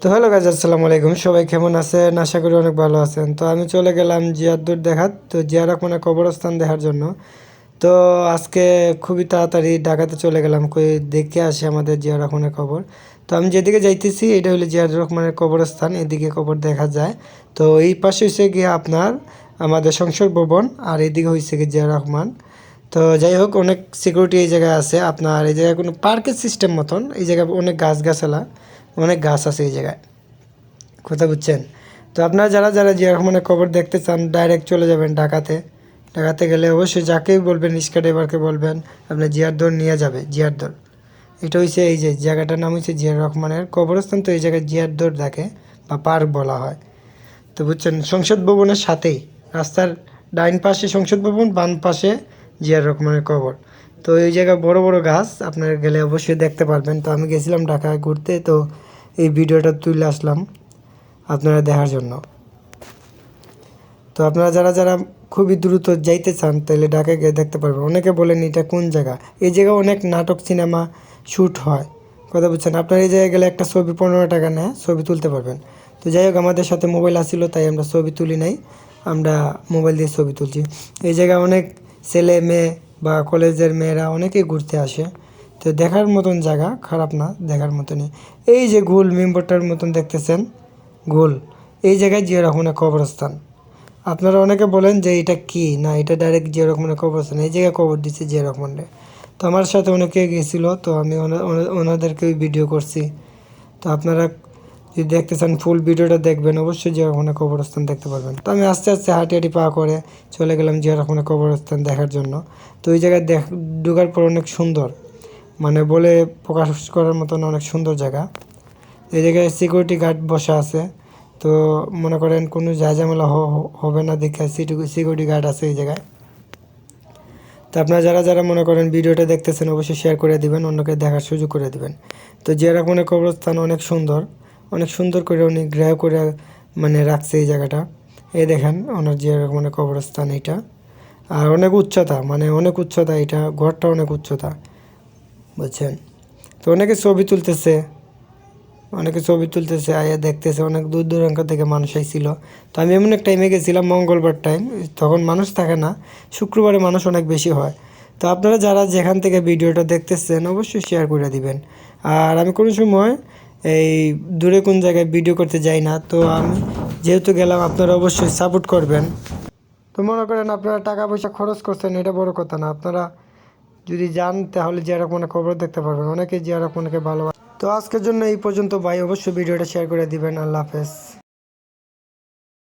তো hello guys, আসসালামু আলাইকুম। সবাই কেমন আছেন? আশা করি অনেক ভালো আছেন। তো আমি চলে গেলাম জিয়ারদুর দেখাত, তো জিয়া রহমানের কবরস্থান দেখার জন্য। তো আজকে খুবই তাড়াতাড়ি ঢাকাতে চলে গেলাম, কই দেখে আসি আমাদের জিয়া রহমানের কবর। তো আমি যেদিকে যাইতেছি এটা হলো জিয়া রহমানের কবরস্থান, এদিকে কবর দেখা যায়। তো এই পাশে হয়েছে গিয়ে আপনার আমাদের সংসদ ভবন, আর এদিকে হয়েছে গিয়ে জিয়া রহমান। তো যাই হোক, অনেক সিকিউরিটি এই জায়গায় আছে। আপনার এই জায়গায় কোনো পার্কের সিস্টেম মতন, এই জায়গায় অনেক গাছগাছালা, অনেক গাছ আছে এই জায়গায়, কথা বুঝছেন? তো আপনারা যারা যারা জিয়া রহমানের কবর দেখতে চান ডাইরেক্ট চলে যাবেন ঢাকাতে। ঢাকাতে গেলে অবশ্যই যাকেই বলবেন, রিক্সা ড্রাইভারকে বলবেন আপনার জিয়ারদর নিয়ে যাবে। জিয়ারদর এটা হচ্ছে এই যে জায়গাটার নাম হচ্ছে জিয়া রহমানের কবরস্থান। তো এই জায়গায় জিয়ারদর থাকে বা পার্ক বলা হয়। তো বুঝছেন, সংসদ ভবনের সাথেই, রাস্তার ডাইন পাশে সংসদ ভবন, বাম পাশে জিয়া রহমানের কবর। তো এই জায়গায় বড় বড় গাছ, আপনারা গেলে অবশ্যই দেখতে পারবেন। তো আমি গেছিলাম ঢাকায় ঘুরতে, তো এই ভিডিওটা তুলে আসলাম আপনারা দেখার জন্য। তো আপনারা যারা যারা খুবই দ্রুত যাইতে চান তাহলে ঢাকায় গিয়ে দেখতে পারবেন। অনেকে বলেন এটা কোন জায়গা? এই জায়গায় অনেক নাটক সিনেমা শ্যুট হয়, কথা বুঝছেন? আপনার এই জায়গায় গেলে একটা ছবি 15 টাকা নেয়, ছবি তুলতে পারবেন। তো যাই হোক, আমাদের সাথে মোবাইল আসছিল তাই আমরা ছবি তুলি নাই, আমরা মোবাইল দিয়ে ছবি তুলছি। এই জায়গায় অনেক ছেলে মেয়ে বা কলেজের মেয়েরা অনেকেই ঘুরতে আসে। তো দেখার মতন জায়গা, খারাপ না, দেখার মতনই। এই যে গোল মেম্বারটার মতন দেখতেছেন, গোল, এই জায়গায় জিয়া রহমানের কবরস্থান। আপনারা অনেকে বলেন যে এটা কি না, এটা ডাইরেক্ট জিয়া রহমানের কবরস্থান, এই জায়গায় কবর দিচ্ছে জিয়া রহমানের। তো আমার সাথে অনেকে গেছিলো, তো আমি ওনাদেরকে ভিডিও করছি। তো আপনারা যদি দেখতে চান ফুল ভিডিওটা দেখবেন, অবশ্যই জিয়া রহমানের কবরস্থান দেখতে পারবেন। তো আমি আস্তে আস্তে হাঁটি হাঁটি পা করে চলে গেলাম জিয়া রহমানের কবরস্থান দেখার জন্য। তো ওই জায়গায় ঢোকার পর অনেক সুন্দর, মানে বলে প্রকাশ করার মতন অনেক সুন্দর জায়গা। এই জায়গায় সিকিউরিটি গার্ড বসা আছে। তো মনে করেন কোনো ঝামেলা হবে না দেখে সিকিউরিটি গার্ড আছে এই জায়গায়। তো আপনারা যারা যারা মনে করেন ভিডিওটা দেখতেছেন অবশ্যই শেয়ার করে দিবেন, অন্যকে দেখার সুযোগ করে দিবেন। তো জিয়া রহমানের কবরস্থান অনেক সুন্দর, অনেক সুন্দর করে উনি গ্রাহ করে মানে রাখছে এই জায়গাটা। এই দেখেন ওনার জিয়া রহমানের কবরস্থান এইটা। আর অনেক উচ্চতা, মানে অনেক উচ্চতা, এটা ঘরটা অনেক উচ্চতা, বুঝছেন? তো অনেকে ছবি তুলতেছে আয়া দেখতেছে, অনেক দূর দূরান্ত থেকে মানুষ আইছিল। তো আমি এমন এক টাইমে গেছিলাম, মঙ্গলবার টাইম, তখন মানুষ থাকে না, শুক্রবারে মানুষ অনেক বেশি হয়। তো আপনারা যারা যেখান থেকে ভিডিওটা দেখতেছেন অবশ্যই শেয়ার করে দিবেন। আর আমি কোনো সময় এই দূরে কোন জায়গায় ভিডিও করতে যাই না, তো আমি যেহেতু গেলাম আপনারা অবশ্যই সাপোর্ট করবেন। তো মনে করেন আপনারা টাকা পয়সা খরচ করছেন, এটা বড় কথা না। আপনারা যদি যান তাহলে জিয়া রহমানের খবর দেখতে পারবেন, অনেকে জিয়া রহমানকে ভালোবাসে। তো আজকের জন্য এই পর্যন্ত ভাই, অবশ্যই ভিডিওটা শেয়ার করে দিবেন। আল্লাহ হাফেজ।